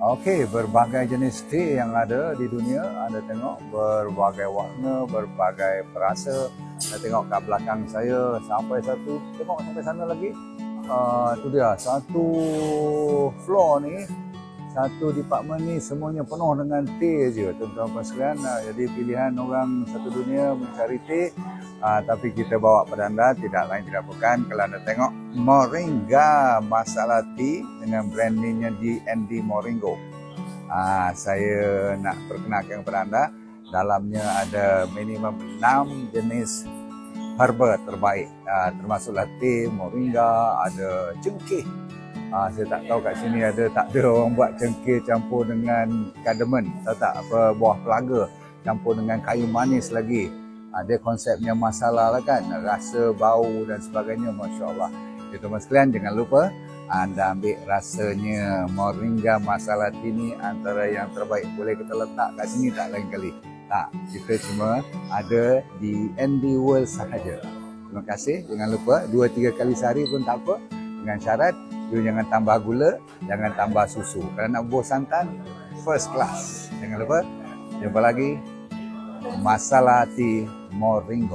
Okey, berbagai jenis teh yang ada di dunia. Anda tengok berbagai warna, berbagai perasa. Anda tengok kat belakang saya sampai satu, tengok sampai sana lagi. Tu dia, satu floor ni, satu department ni semuanya penuh dengan teh je, tuan-tuan sekalian. Jadi pilihan orang satu dunia mencari teh. Tapi kita bawa pada anda tidak lain tidak bukan kalau anda tengok Moringa Masala Tea dengan brand name-nya D&D Moringo. Saya nak perkenalkan kepada anda, dalamnya ada minimum 6 jenis herba terbaik, termasuklah teh, moringa, ada cengkeh. Saya tak tahu kat sini ada tak ada orang buat cengkeh campur dengan cardamom, tahu tak, apa, buah pelaga campur dengan kayu manis lagi. Dia konsepnya masalah lah kan, rasa, bau dan sebagainya, Masya Allah. Jadi teman sekalian, jangan lupa anda ambil rasanya Moringa Masala Tea ni antara yang terbaik. Boleh kita letak kat sini tak lain kali. Tak, kita cuma ada di ND World sahaja. Terima kasih, jangan lupa 2-3 kali sehari pun tak apa. Dengan syarat, you jangan tambah gula, jangan tambah susu. Kalau nak bubuh santan, first class. Jangan lupa, jumpa lagi. Masala Tea Moringo.